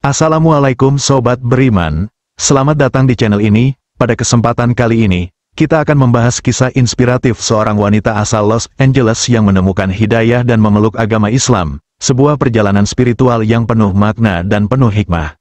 Assalamualaikum Sobat Beriman, selamat datang di channel ini. Pada kesempatan kali ini, kita akan membahas kisah inspiratif seorang wanita asal Los Angeles yang menemukan hidayah dan memeluk agama Islam, sebuah perjalanan spiritual yang penuh makna dan penuh hikmah.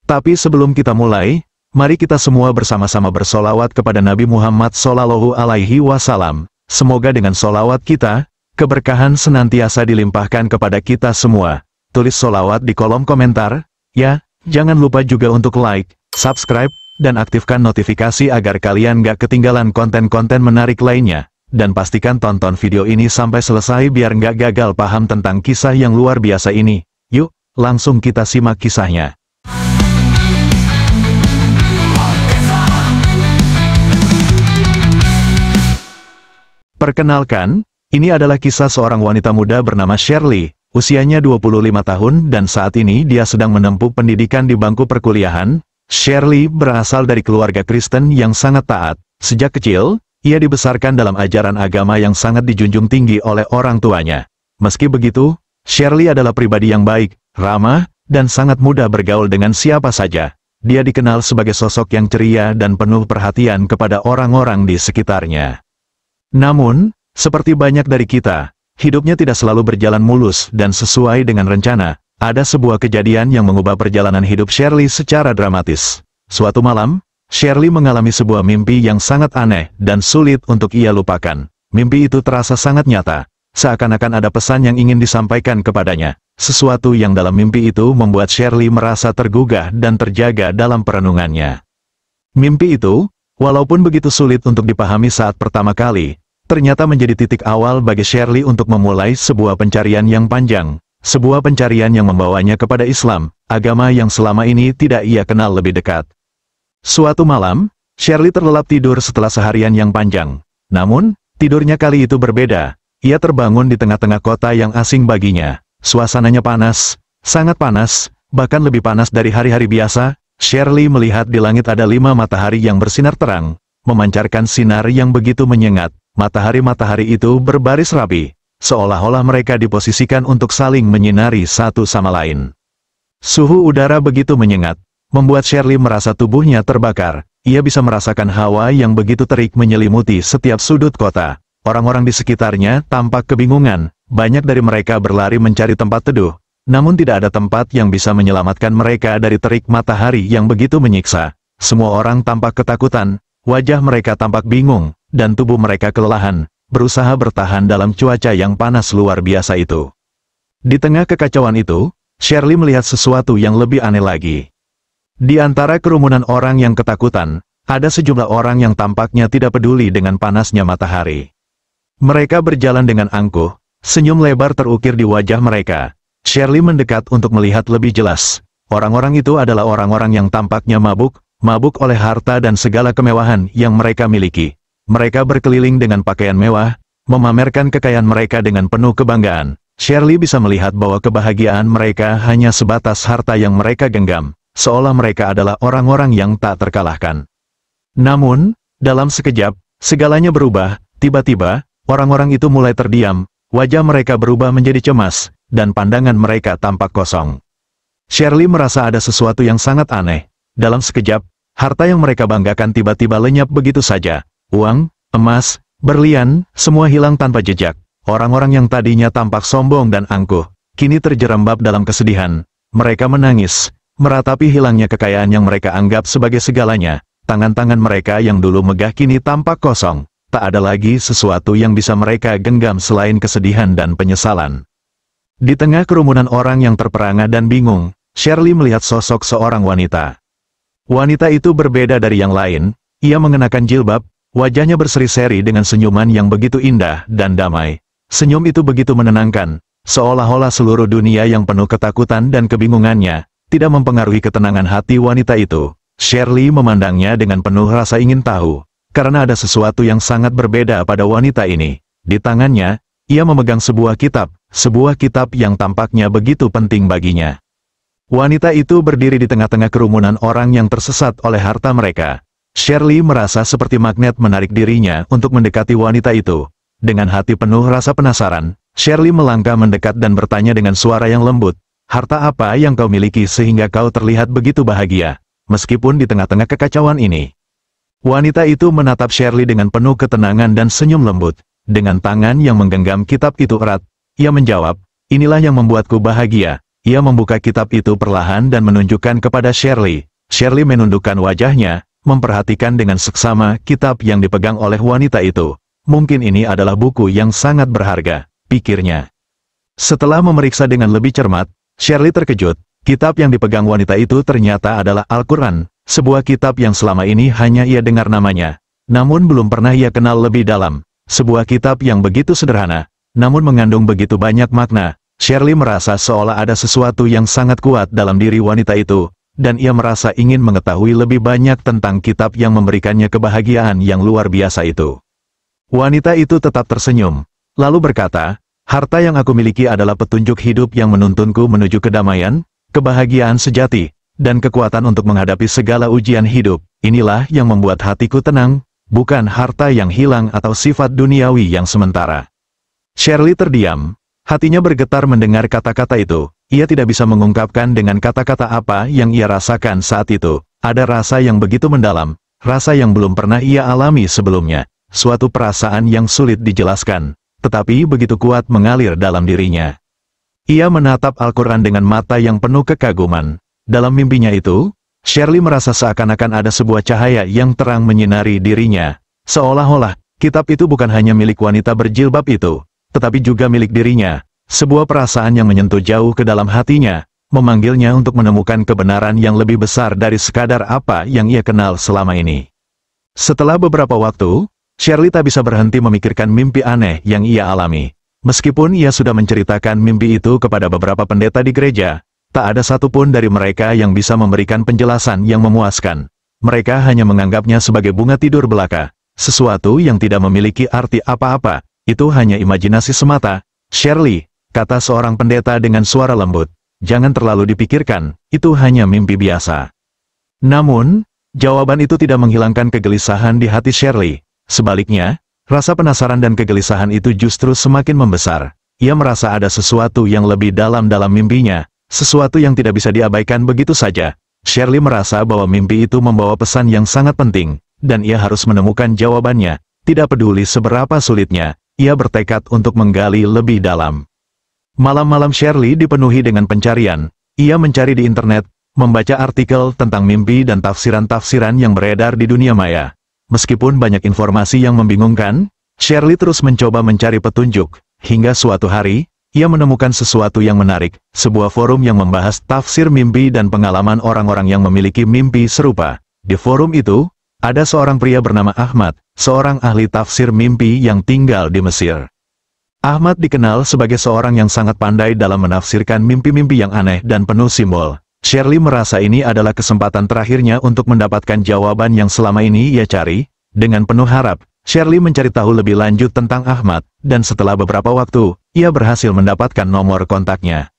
Tapi sebelum kita mulai, mari kita semua bersama-sama bersolawat kepada Nabi Muhammad SAW. Semoga dengan solawat kita, keberkahan senantiasa dilimpahkan kepada kita semua. Tulis solawat di kolom komentar. Ya, jangan lupa juga untuk like, subscribe, dan aktifkan notifikasi agar kalian gak ketinggalan konten-konten menarik lainnya. Dan pastikan tonton video ini sampai selesai biar gak gagal paham tentang kisah yang luar biasa ini. Yuk, langsung kita simak kisahnya. Perkenalkan, ini adalah kisah seorang wanita muda bernama Shirley. Usianya 25 tahun dan saat ini dia sedang menempuh pendidikan di bangku perkuliahan. Shirley berasal dari keluarga Kristen yang sangat taat. Sejak kecil, ia dibesarkan dalam ajaran agama yang sangat dijunjung tinggi oleh orang tuanya. Meski begitu, Shirley adalah pribadi yang baik, ramah, dan sangat mudah bergaul dengan siapa saja. Dia dikenal sebagai sosok yang ceria dan penuh perhatian kepada orang-orang di sekitarnya. Namun, seperti banyak dari kita, hidupnya tidak selalu berjalan mulus dan sesuai dengan rencana. Ada sebuah kejadian yang mengubah perjalanan hidup Shirley secara dramatis. Suatu malam, Shirley mengalami sebuah mimpi yang sangat aneh dan sulit untuk ia lupakan. Mimpi itu terasa sangat nyata, seakan-akan ada pesan yang ingin disampaikan kepadanya. Sesuatu yang dalam mimpi itu membuat Shirley merasa tergugah dan terjaga dalam perenungannya. Mimpi itu, walaupun begitu sulit untuk dipahami saat pertama kali, ternyata menjadi titik awal bagi Shirley untuk memulai sebuah pencarian yang panjang. Sebuah pencarian yang membawanya kepada Islam, agama yang selama ini tidak ia kenal lebih dekat. Suatu malam, Shirley terlelap tidur setelah seharian yang panjang. Namun, tidurnya kali itu berbeda. Ia terbangun di tengah-tengah kota yang asing baginya. Suasananya panas, sangat panas, bahkan lebih panas dari hari-hari biasa. Shirley melihat di langit ada 5 matahari yang bersinar terang, memancarkan sinar yang begitu menyengat. Matahari-matahari itu berbaris rapi, seolah-olah mereka diposisikan untuk saling menyinari satu sama lain. Suhu udara begitu menyengat, membuat Shirley merasa tubuhnya terbakar. Ia bisa merasakan hawa yang begitu terik menyelimuti setiap sudut kota. Orang-orang di sekitarnya tampak kebingungan, banyak dari mereka berlari mencari tempat teduh, namun tidak ada tempat yang bisa menyelamatkan mereka dari terik matahari yang begitu menyiksa. Semua orang tampak ketakutan, wajah mereka tampak bingung, dan tubuh mereka kelelahan, berusaha bertahan dalam cuaca yang panas luar biasa itu. Di tengah kekacauan itu, Shirley melihat sesuatu yang lebih aneh lagi. Di antara kerumunan orang yang ketakutan, ada sejumlah orang yang tampaknya tidak peduli dengan panasnya matahari. Mereka berjalan dengan angkuh, senyum lebar terukir di wajah mereka. Shirley mendekat untuk melihat lebih jelas. Orang-orang itu adalah orang-orang yang tampaknya mabuk oleh harta dan segala kemewahan yang mereka miliki. Mereka berkeliling dengan pakaian mewah, memamerkan kekayaan mereka dengan penuh kebanggaan. Shirley bisa melihat bahwa kebahagiaan mereka hanya sebatas harta yang mereka genggam, seolah mereka adalah orang-orang yang tak terkalahkan. Namun, dalam sekejap, segalanya berubah. Tiba-tiba, orang-orang itu mulai terdiam, wajah mereka berubah menjadi cemas, dan pandangan mereka tampak kosong. Shirley merasa ada sesuatu yang sangat aneh. Dalam sekejap, harta yang mereka banggakan tiba-tiba lenyap begitu saja. Uang, emas, berlian, semua hilang tanpa jejak. Orang-orang yang tadinya tampak sombong dan angkuh, kini terjerembab dalam kesedihan. Mereka menangis, meratapi hilangnya kekayaan yang mereka anggap sebagai segalanya. Tangan-tangan mereka yang dulu megah kini tampak kosong. Tak ada lagi sesuatu yang bisa mereka genggam selain kesedihan dan penyesalan. Di tengah kerumunan orang yang terperangah dan bingung, Shirley melihat sosok seorang wanita. Wanita itu berbeda dari yang lain. Ia mengenakan jilbab. Wajahnya berseri-seri dengan senyuman yang begitu indah dan damai. Senyum itu begitu menenangkan, seolah-olah seluruh dunia yang penuh ketakutan dan kebingungannya, tidak mempengaruhi ketenangan hati wanita itu. Shirley memandangnya dengan penuh rasa ingin tahu, karena ada sesuatu yang sangat berbeda pada wanita ini. Di tangannya, ia memegang sebuah kitab yang tampaknya begitu penting baginya. Wanita itu berdiri di tengah-tengah kerumunan orang yang tersesat oleh harta mereka. Shirley merasa seperti magnet menarik dirinya untuk mendekati wanita itu. Dengan hati penuh rasa penasaran, Shirley melangkah mendekat dan bertanya dengan suara yang lembut, harta apa yang kau miliki sehingga kau terlihat begitu bahagia, meskipun di tengah-tengah kekacauan ini?" Wanita itu menatap Shirley dengan penuh ketenangan dan senyum lembut. Dengan tangan yang menggenggam kitab itu erat, ia menjawab, "Inilah yang membuatku bahagia." Ia membuka kitab itu perlahan dan menunjukkan kepada Shirley. Shirley menundukkan wajahnya, memperhatikan dengan seksama kitab yang dipegang oleh wanita itu. Mungkin ini adalah buku yang sangat berharga, pikirnya. Setelah memeriksa dengan lebih cermat, Shirley terkejut. Kitab yang dipegang wanita itu ternyata adalah Al-Quran, sebuah kitab yang selama ini hanya ia dengar namanya, namun belum pernah ia kenal lebih dalam. Sebuah kitab yang begitu sederhana, namun mengandung begitu banyak makna. Shirley merasa seolah ada sesuatu yang sangat kuat dalam diri wanita itu, dan ia merasa ingin mengetahui lebih banyak tentang kitab yang memberikannya kebahagiaan yang luar biasa itu. Wanita itu tetap tersenyum, lalu berkata, "Harta yang aku miliki adalah petunjuk hidup yang menuntunku menuju kedamaian, kebahagiaan sejati, dan kekuatan untuk menghadapi segala ujian hidup. Inilah yang membuat hatiku tenang, bukan harta yang hilang atau sifat duniawi yang sementara." Shirley terdiam. Hatinya bergetar mendengar kata-kata itu. Ia tidak bisa mengungkapkan dengan kata-kata apa yang ia rasakan saat itu. Ada rasa yang begitu mendalam, rasa yang belum pernah ia alami sebelumnya. Suatu perasaan yang sulit dijelaskan, tetapi begitu kuat mengalir dalam dirinya. Ia menatap Al-Quran dengan mata yang penuh kekaguman. Dalam mimpinya itu, Shirley merasa seakan-akan ada sebuah cahaya yang terang menyinari dirinya. Seolah-olah, kitab itu bukan hanya milik wanita berjilbab itu, tetapi juga milik dirinya. Sebuah perasaan yang menyentuh jauh ke dalam hatinya, memanggilnya untuk menemukan kebenaran yang lebih besar dari sekadar apa yang ia kenal selama ini. Setelah beberapa waktu, Shirley tak bisa berhenti memikirkan mimpi aneh yang ia alami. Meskipun ia sudah menceritakan mimpi itu kepada beberapa pendeta di gereja, tak ada satupun dari mereka yang bisa memberikan penjelasan yang memuaskan. Mereka hanya menganggapnya sebagai bunga tidur belaka, sesuatu yang tidak memiliki arti apa-apa. Itu hanya imajinasi semata. "Shirley," kata seorang pendeta dengan suara lembut, "jangan terlalu dipikirkan, itu hanya mimpi biasa." Namun, jawaban itu tidak menghilangkan kegelisahan di hati Shirley. Sebaliknya, rasa penasaran dan kegelisahan itu justru semakin membesar. Ia merasa ada sesuatu yang lebih dalam mimpinya, sesuatu yang tidak bisa diabaikan begitu saja. Shirley merasa bahwa mimpi itu membawa pesan yang sangat penting, dan ia harus menemukan jawabannya. Tidak peduli seberapa sulitnya, ia bertekad untuk menggali lebih dalam. Malam-malam Shirley dipenuhi dengan pencarian. Ia mencari di internet, membaca artikel tentang mimpi dan tafsiran-tafsiran yang beredar di dunia maya. Meskipun banyak informasi yang membingungkan, Shirley terus mencoba mencari petunjuk. Hingga suatu hari, ia menemukan sesuatu yang menarik, sebuah forum yang membahas tafsir mimpi dan pengalaman orang-orang yang memiliki mimpi serupa. Di forum itu, ada seorang pria bernama Ahmad, seorang ahli tafsir mimpi yang tinggal di Mesir. Ahmad dikenal sebagai seorang yang sangat pandai dalam menafsirkan mimpi-mimpi yang aneh dan penuh simbol. Shirley merasa ini adalah kesempatan terakhirnya untuk mendapatkan jawaban yang selama ini ia cari. Dengan penuh harap, Shirley mencari tahu lebih lanjut tentang Ahmad, dan setelah beberapa waktu, ia berhasil mendapatkan nomor kontaknya.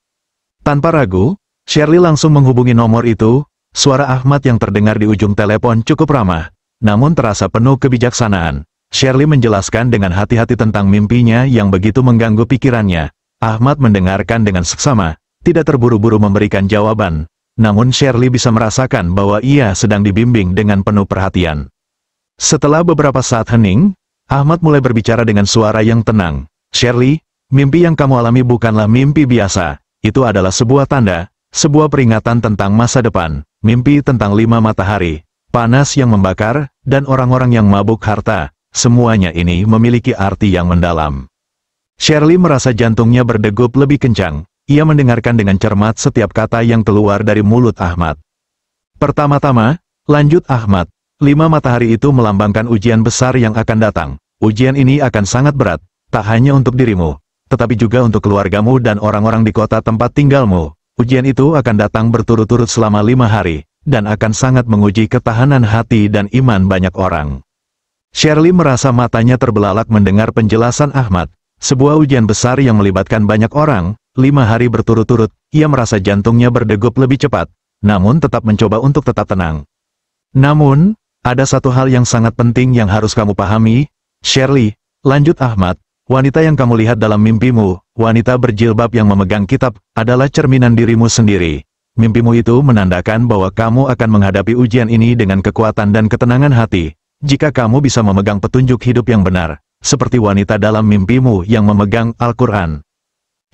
Tanpa ragu, Shirley langsung menghubungi nomor itu. Suara Ahmad yang terdengar di ujung telepon cukup ramah, namun terasa penuh kebijaksanaan. Shirley menjelaskan dengan hati-hati tentang mimpinya yang begitu mengganggu pikirannya. Ahmad mendengarkan dengan seksama, tidak terburu-buru memberikan jawaban. Namun Shirley bisa merasakan bahwa ia sedang dibimbing dengan penuh perhatian. Setelah beberapa saat hening, Ahmad mulai berbicara dengan suara yang tenang. "Shirley, mimpi yang kamu alami bukanlah mimpi biasa. Itu adalah sebuah tanda, sebuah peringatan tentang masa depan. Mimpi tentang 5 matahari, panas yang membakar, dan orang-orang yang mabuk harta. Semuanya ini memiliki arti yang mendalam." Shirley merasa jantungnya berdegup lebih kencang. Ia mendengarkan dengan cermat setiap kata yang keluar dari mulut Ahmad. "Pertama-tama," lanjut Ahmad, 5 matahari itu melambangkan ujian besar yang akan datang. Ujian ini akan sangat berat, tak hanya untuk dirimu, tetapi juga untuk keluargamu dan orang-orang di kota tempat tinggalmu. Ujian itu akan datang berturut-turut selama 5 hari, dan akan sangat menguji ketahanan hati dan iman banyak orang. Shirley merasa matanya terbelalak mendengar penjelasan Ahmad. Sebuah ujian besar yang melibatkan banyak orang, 5 hari berturut-turut. Ia merasa jantungnya berdegup lebih cepat, namun tetap mencoba untuk tetap tenang. "Namun, ada satu hal yang sangat penting yang harus kamu pahami, Shirley," lanjut Ahmad. wanita yang kamu lihat dalam mimpimu, wanita berjilbab yang memegang kitab, adalah cerminan dirimu sendiri. Mimpimu itu menandakan bahwa kamu akan menghadapi ujian ini dengan kekuatan dan ketenangan hati, jika kamu bisa memegang petunjuk hidup yang benar, seperti wanita dalam mimpimu yang memegang Al-Quran.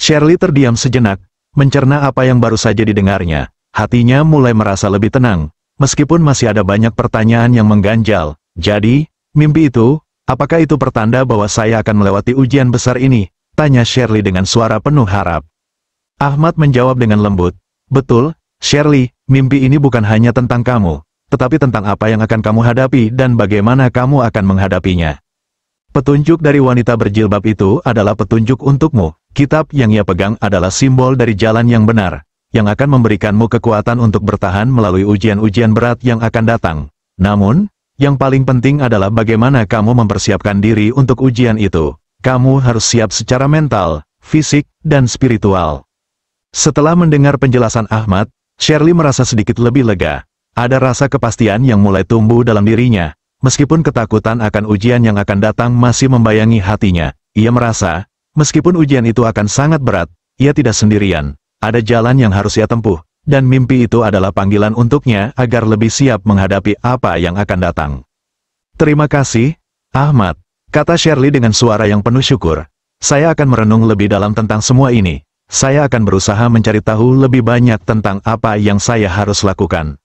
Shirley terdiam sejenak, mencerna apa yang baru saja didengarnya. Hatinya mulai merasa lebih tenang, meskipun masih ada banyak pertanyaan yang mengganjal. Jadi, mimpi itu, apakah itu pertanda bahwa saya akan melewati ujian besar ini? Tanya Shirley dengan suara penuh harap. Ahmad menjawab dengan lembut. Betul, Shirley, mimpi ini bukan hanya tentang kamu, tetapi tentang apa yang akan kamu hadapi dan bagaimana kamu akan menghadapinya. Petunjuk dari wanita berjilbab itu adalah petunjuk untukmu. Kitab yang ia pegang adalah simbol dari jalan yang benar, yang akan memberikanmu kekuatan untuk bertahan melalui ujian-ujian berat yang akan datang. Namun, yang paling penting adalah bagaimana kamu mempersiapkan diri untuk ujian itu. Kamu harus siap secara mental, fisik, dan spiritual. Setelah mendengar penjelasan Ahmad, Shirley merasa sedikit lebih lega. Ada rasa kepastian yang mulai tumbuh dalam dirinya. Meskipun ketakutan akan ujian yang akan datang masih membayangi hatinya, ia merasa, meskipun ujian itu akan sangat berat, ia tidak sendirian. Ada jalan yang harus ia tempuh, dan mimpi itu adalah panggilan untuknya agar lebih siap menghadapi apa yang akan datang. Terima kasih, Ahmad, kata Shirley dengan suara yang penuh syukur. Saya akan merenung lebih dalam tentang semua ini. Saya akan berusaha mencari tahu lebih banyak tentang apa yang saya harus lakukan.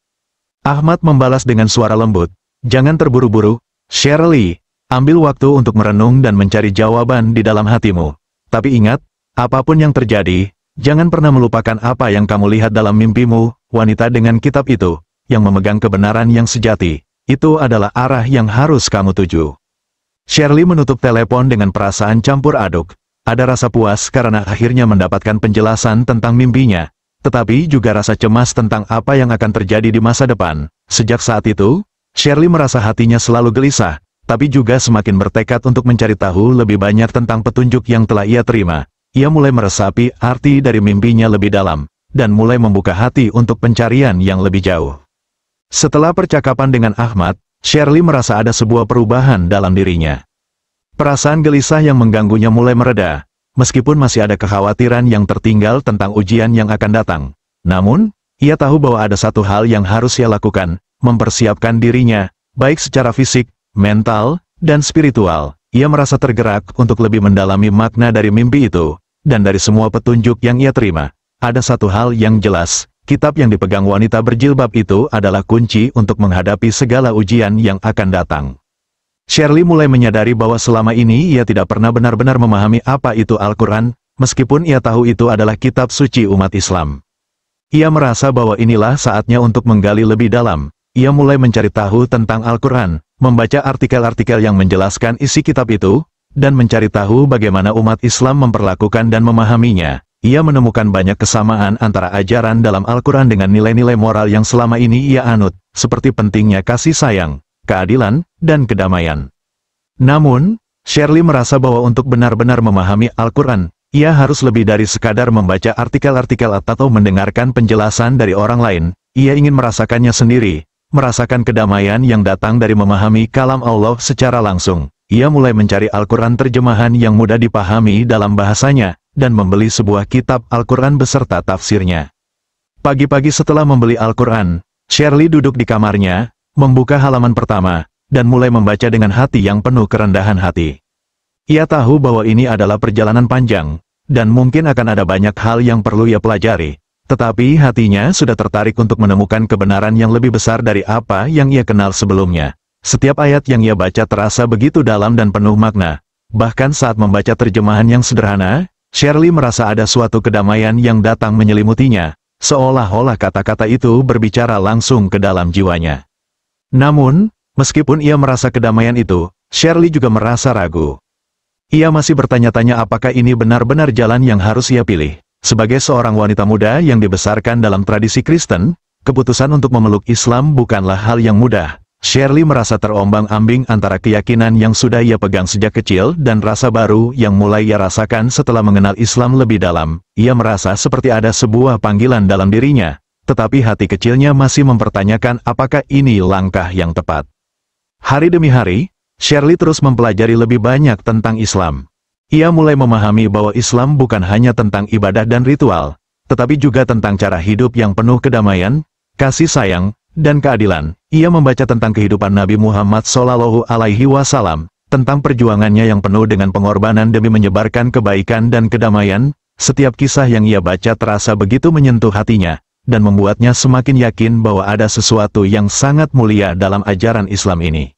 Ahmad membalas dengan suara lembut. Jangan terburu-buru, Shirley. Ambil waktu untuk merenung dan mencari jawaban di dalam hatimu. Tapi ingat, apapun yang terjadi, jangan pernah melupakan apa yang kamu lihat dalam mimpimu. Wanita dengan kitab itu, yang memegang kebenaran yang sejati, itu adalah arah yang harus kamu tuju. Shirley menutup telepon dengan perasaan campur aduk. Ada rasa puas karena akhirnya mendapatkan penjelasan tentang mimpinya, tetapi juga rasa cemas tentang apa yang akan terjadi di masa depan. Sejak saat itu, Shirley merasa hatinya selalu gelisah, tapi juga semakin bertekad untuk mencari tahu lebih banyak tentang petunjuk yang telah ia terima. Ia mulai meresapi arti dari mimpinya lebih dalam, dan mulai membuka hati untuk pencarian yang lebih jauh. Setelah percakapan dengan Ahmad, Shirley merasa ada sebuah perubahan dalam dirinya. Perasaan gelisah yang mengganggunya mulai mereda, meskipun masih ada kekhawatiran yang tertinggal tentang ujian yang akan datang. Namun, ia tahu bahwa ada satu hal yang harus ia lakukan, mempersiapkan dirinya, baik secara fisik, mental, dan spiritual. Ia merasa tergerak untuk lebih mendalami makna dari mimpi itu, dan dari semua petunjuk yang ia terima. Ada satu hal yang jelas, kitab yang dipegang wanita berjilbab itu adalah kunci untuk menghadapi segala ujian yang akan datang. Shirley mulai menyadari bahwa selama ini ia tidak pernah benar-benar memahami apa itu Al-Quran, meskipun ia tahu itu adalah kitab suci umat Islam. Ia merasa bahwa inilah saatnya untuk menggali lebih dalam. Ia mulai mencari tahu tentang Al-Quran, membaca artikel-artikel yang menjelaskan isi kitab itu, dan mencari tahu bagaimana umat Islam memperlakukan dan memahaminya. Ia menemukan banyak kesamaan antara ajaran dalam Al-Quran dengan nilai-nilai moral yang selama ini ia anut, seperti pentingnya kasih sayang, keadilan, dan kedamaian. Namun, Shirley merasa bahwa untuk benar-benar memahami Al-Quran, ia harus lebih dari sekadar membaca artikel-artikel atau mendengarkan penjelasan dari orang lain. Ia ingin merasakannya sendiri. Merasakan kedamaian yang datang dari memahami kalam Allah secara langsung. Ia mulai mencari Al-Quran terjemahan yang mudah dipahami dalam bahasanya, dan membeli sebuah kitab Al-Quran beserta tafsirnya. Pagi-pagi setelah membeli Al-Quran, Shirley duduk di kamarnya, membuka halaman pertama, dan mulai membaca dengan hati yang penuh kerendahan hati. Ia tahu bahwa ini adalah perjalanan panjang, dan mungkin akan ada banyak hal yang perlu ia pelajari. Tetapi hatinya sudah tertarik untuk menemukan kebenaran yang lebih besar dari apa yang ia kenal sebelumnya. Setiap ayat yang ia baca terasa begitu dalam dan penuh makna. Bahkan saat membaca terjemahan yang sederhana, Shirley merasa ada suatu kedamaian yang datang menyelimutinya, seolah-olah kata-kata itu berbicara langsung ke dalam jiwanya. Namun, meskipun ia merasa kedamaian itu, Shirley juga merasa ragu. Ia masih bertanya-tanya apakah ini benar-benar jalan yang harus ia pilih. Sebagai seorang wanita muda yang dibesarkan dalam tradisi Kristen, keputusan untuk memeluk Islam bukanlah hal yang mudah. Shirley merasa terombang-ambing antara keyakinan yang sudah ia pegang sejak kecil dan rasa baru yang mulai ia rasakan setelah mengenal Islam lebih dalam. Ia merasa seperti ada sebuah panggilan dalam dirinya, tetapi hati kecilnya masih mempertanyakan apakah ini langkah yang tepat. Hari demi hari, Shirley terus mempelajari lebih banyak tentang Islam. Ia mulai memahami bahwa Islam bukan hanya tentang ibadah dan ritual, tetapi juga tentang cara hidup yang penuh kedamaian, kasih sayang, dan keadilan. Ia membaca tentang kehidupan Nabi Muhammad SAW, tentang perjuangannya yang penuh dengan pengorbanan demi menyebarkan kebaikan dan kedamaian. Setiap kisah yang ia baca terasa begitu menyentuh hatinya, dan membuatnya semakin yakin bahwa ada sesuatu yang sangat mulia dalam ajaran Islam ini.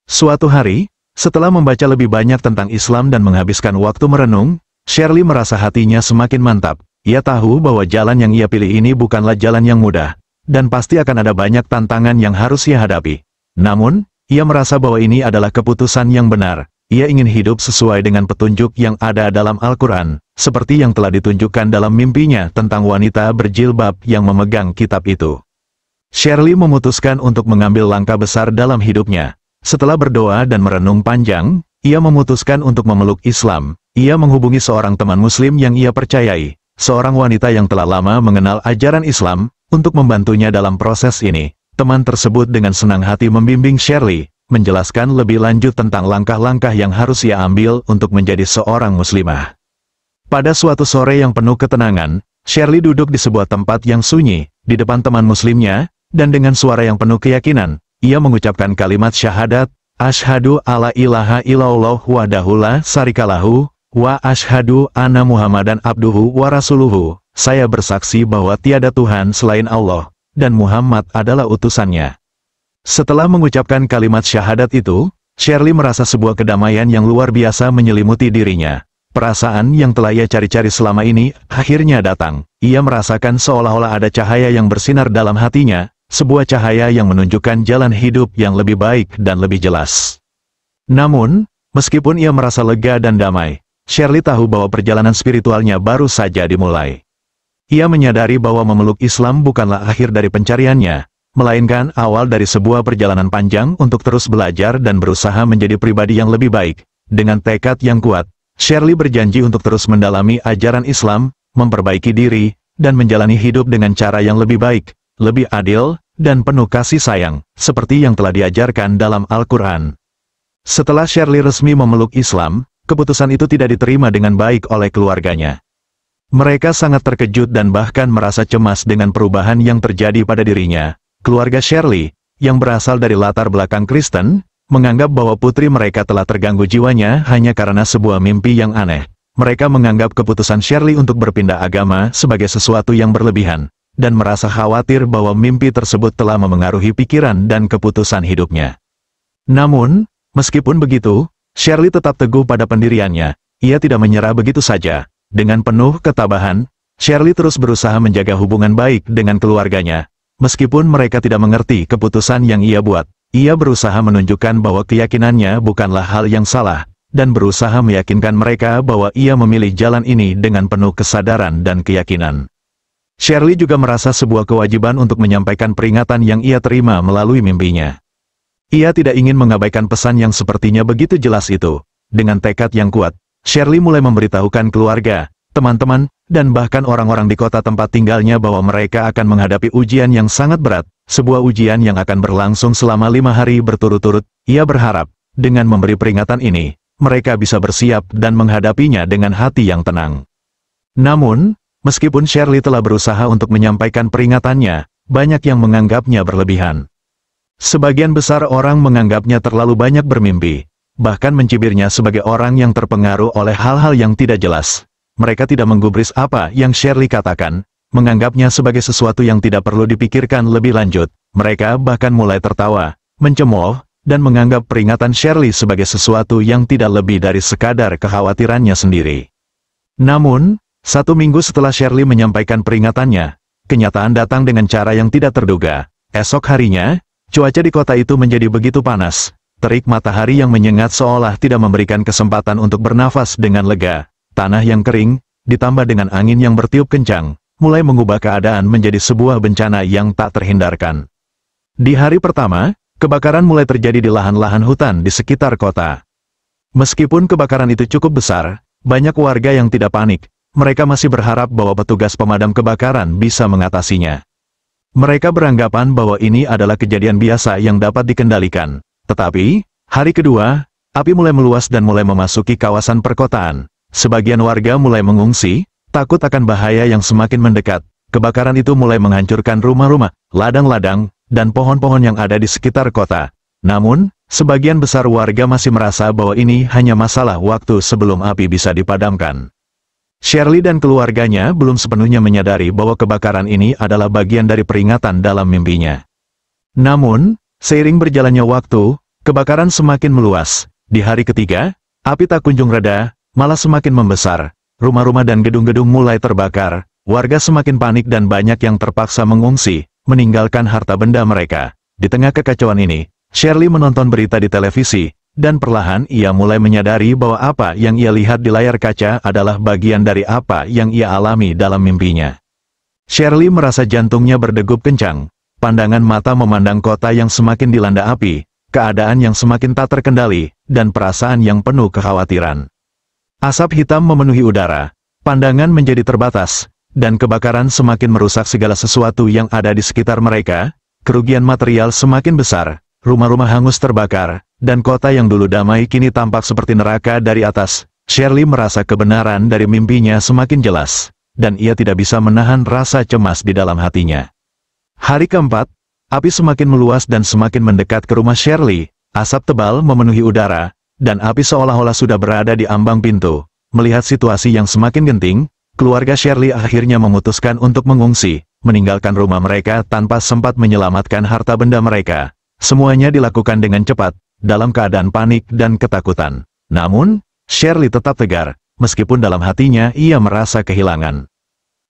Suatu hari, setelah membaca lebih banyak tentang Islam dan menghabiskan waktu merenung, Shirley merasa hatinya semakin mantap. Ia tahu bahwa jalan yang ia pilih ini bukanlah jalan yang mudah, dan pasti akan ada banyak tantangan yang harus ia hadapi. Namun, ia merasa bahwa ini adalah keputusan yang benar. Ia ingin hidup sesuai dengan petunjuk yang ada dalam Al-Quran, seperti yang telah ditunjukkan dalam mimpinya tentang wanita berjilbab yang memegang kitab itu. Shirley memutuskan untuk mengambil langkah besar dalam hidupnya. Setelah berdoa dan merenung panjang, ia memutuskan untuk memeluk Islam. Ia menghubungi seorang teman Muslim yang ia percayai, seorang wanita yang telah lama mengenal ajaran Islam, untuk membantunya dalam proses ini. Teman tersebut dengan senang hati membimbing Shirley, menjelaskan lebih lanjut tentang langkah-langkah yang harus ia ambil untuk menjadi seorang muslimah. Pada suatu sore yang penuh ketenangan, Shirley duduk di sebuah tempat yang sunyi, di depan teman muslimnya, dan dengan suara yang penuh keyakinan, ia mengucapkan kalimat syahadat, Asyhadu alla ilaha illallah wahdahu la syarikalahu, wa asyhadu anna Muhammadan abduhu wa rasuluhu. Saya bersaksi bahwa tiada Tuhan selain Allah, dan Muhammad adalah utusannya. Setelah mengucapkan kalimat syahadat itu, Shirley merasa sebuah kedamaian yang luar biasa menyelimuti dirinya. Perasaan yang telah ia cari-cari selama ini, akhirnya datang. Ia merasakan seolah-olah ada cahaya yang bersinar dalam hatinya, sebuah cahaya yang menunjukkan jalan hidup yang lebih baik dan lebih jelas. Namun, meskipun ia merasa lega dan damai, Shirley tahu bahwa perjalanan spiritualnya baru saja dimulai. Ia menyadari bahwa memeluk Islam bukanlah akhir dari pencariannya, melainkan awal dari sebuah perjalanan panjang untuk terus belajar dan berusaha menjadi pribadi yang lebih baik. Dengan tekad yang kuat, Shirley berjanji untuk terus mendalami ajaran Islam, memperbaiki diri, dan menjalani hidup dengan cara yang lebih baik, lebih adil, dan penuh kasih sayang, seperti yang telah diajarkan dalam Al-Quran. Setelah Shirley resmi memeluk Islam, keputusan itu tidak diterima dengan baik oleh keluarganya. Mereka sangat terkejut dan bahkan merasa cemas dengan perubahan yang terjadi pada dirinya. Keluarga Shirley, yang berasal dari latar belakang Kristen, menganggap bahwa putri mereka telah terganggu jiwanya hanya karena sebuah mimpi yang aneh. Mereka menganggap keputusan Shirley untuk berpindah agama sebagai sesuatu yang berlebihan, dan merasa khawatir bahwa mimpi tersebut telah memengaruhi pikiran dan keputusan hidupnya. Namun, meskipun begitu, Shirley tetap teguh pada pendiriannya. Ia tidak menyerah begitu saja. Dengan penuh ketabahan, Shirley terus berusaha menjaga hubungan baik dengan keluarganya. Meskipun mereka tidak mengerti keputusan yang ia buat, ia berusaha menunjukkan bahwa keyakinannya bukanlah hal yang salah, dan berusaha meyakinkan mereka bahwa ia memilih jalan ini dengan penuh kesadaran dan keyakinan. Shirley juga merasa sebuah kewajiban untuk menyampaikan peringatan yang ia terima melalui mimpinya. Ia tidak ingin mengabaikan pesan yang sepertinya begitu jelas itu. Dengan tekad yang kuat, Shirley mulai memberitahukan keluarga, teman-teman, dan bahkan orang-orang di kota tempat tinggalnya bahwa mereka akan menghadapi ujian yang sangat berat, sebuah ujian yang akan berlangsung selama 5 hari berturut-turut. Ia berharap, dengan memberi peringatan ini, mereka bisa bersiap dan menghadapinya dengan hati yang tenang. Namun, meskipun Shirley telah berusaha untuk menyampaikan peringatannya, banyak yang menganggapnya berlebihan. Sebagian besar orang menganggapnya terlalu banyak bermimpi, bahkan mencibirnya sebagai orang yang terpengaruh oleh hal-hal yang tidak jelas. Mereka tidak menggubris apa yang Shirley katakan, menganggapnya sebagai sesuatu yang tidak perlu dipikirkan lebih lanjut. Mereka bahkan mulai tertawa, mencemooh, dan menganggap peringatan Shirley sebagai sesuatu yang tidak lebih dari sekadar kekhawatirannya sendiri. Namun, 1 minggu setelah Shirley menyampaikan peringatannya, kenyataan datang dengan cara yang tidak terduga. Esok harinya, cuaca di kota itu menjadi begitu panas. Terik matahari yang menyengat seolah tidak memberikan kesempatan untuk bernafas dengan lega. Tanah yang kering, ditambah dengan angin yang bertiup kencang, mulai mengubah keadaan menjadi sebuah bencana yang tak terhindarkan. Di hari pertama, kebakaran mulai terjadi di lahan-lahan hutan di sekitar kota. Meskipun kebakaran itu cukup besar, banyak warga yang tidak panik. Mereka masih berharap bahwa petugas pemadam kebakaran bisa mengatasinya. Mereka beranggapan bahwa ini adalah kejadian biasa yang dapat dikendalikan. Tetapi, hari kedua, api mulai meluas dan mulai memasuki kawasan perkotaan. Sebagian warga mulai mengungsi, takut akan bahaya yang semakin mendekat. Kebakaran itu mulai menghancurkan rumah-rumah, ladang-ladang, dan pohon-pohon yang ada di sekitar kota. Namun, sebagian besar warga masih merasa bahwa ini hanya masalah waktu sebelum api bisa dipadamkan. Shirley dan keluarganya belum sepenuhnya menyadari bahwa kebakaran ini adalah bagian dari peringatan dalam mimpinya. Namun, seiring berjalannya waktu, kebakaran semakin meluas. Di hari ketiga, api tak kunjung reda, malah semakin membesar. Rumah-rumah dan gedung-gedung mulai terbakar. Warga semakin panik dan banyak yang terpaksa mengungsi, meninggalkan harta benda mereka. Di tengah kekacauan ini, Shirley menonton berita di televisi, dan perlahan ia mulai menyadari bahwa apa yang ia lihat di layar kaca adalah bagian dari apa yang ia alami dalam mimpinya. Shirley merasa jantungnya berdegup kencang. Pandangan mata memandang kota yang semakin dilanda api, keadaan yang semakin tak terkendali, dan perasaan yang penuh kekhawatiran. Asap hitam memenuhi udara, pandangan menjadi terbatas, dan kebakaran semakin merusak segala sesuatu yang ada di sekitar mereka. Kerugian material semakin besar, rumah-rumah hangus terbakar, dan kota yang dulu damai kini tampak seperti neraka dari atas. Shirley merasa kebenaran dari mimpinya semakin jelas, dan ia tidak bisa menahan rasa cemas di dalam hatinya. Hari keempat, api semakin meluas dan semakin mendekat ke rumah Shirley. Asap tebal memenuhi udara, dan api seolah-olah sudah berada di ambang pintu. Melihat situasi yang semakin genting, keluarga Shirley akhirnya memutuskan untuk mengungsi, meninggalkan rumah mereka tanpa sempat menyelamatkan harta benda mereka. Semuanya dilakukan dengan cepat, dalam keadaan panik dan ketakutan. Namun, Shirley tetap tegar, meskipun dalam hatinya ia merasa kehilangan.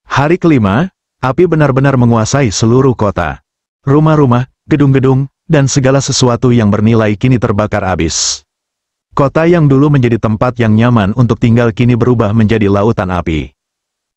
Hari kelima, api benar-benar menguasai seluruh kota. Rumah-rumah, gedung-gedung, dan segala sesuatu yang bernilai kini terbakar habis. Kota yang dulu menjadi tempat yang nyaman untuk tinggal kini berubah menjadi lautan api.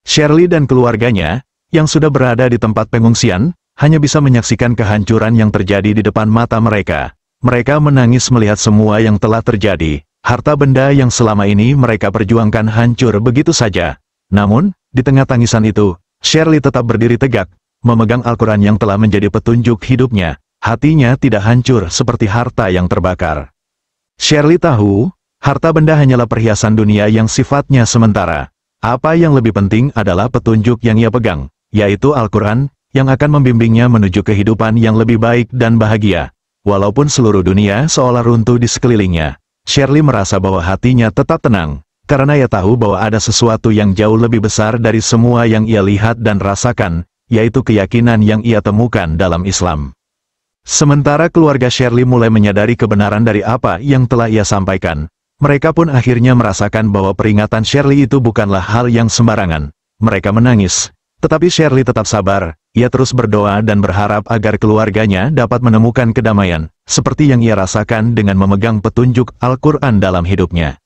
Shirley dan keluarganya, yang sudah berada di tempat pengungsian, hanya bisa menyaksikan kehancuran yang terjadi di depan mata mereka. Mereka menangis melihat semua yang telah terjadi. Harta benda yang selama ini mereka perjuangkan hancur begitu saja. Namun, di tengah tangisan itu, Shirley tetap berdiri tegak, memegang Al-Quran yang telah menjadi petunjuk hidupnya. Hatinya tidak hancur seperti harta yang terbakar. Shirley tahu, harta benda hanyalah perhiasan dunia yang sifatnya sementara. Apa yang lebih penting adalah petunjuk yang ia pegang, yaitu Al-Quran, yang akan membimbingnya menuju kehidupan yang lebih baik dan bahagia. Walaupun seluruh dunia seolah runtuh di sekelilingnya, Shirley merasa bahwa hatinya tetap tenang, karena ia tahu bahwa ada sesuatu yang jauh lebih besar dari semua yang ia lihat dan rasakan, yaitu keyakinan yang ia temukan dalam Islam. Sementara keluarga Shirley mulai menyadari kebenaran dari apa yang telah ia sampaikan, mereka pun akhirnya merasakan bahwa peringatan Shirley itu bukanlah hal yang sembarangan. Mereka menangis, tetapi Shirley tetap sabar. Ia terus berdoa dan berharap agar keluarganya dapat menemukan kedamaian, seperti yang ia rasakan dengan memegang petunjuk Al-Quran dalam hidupnya.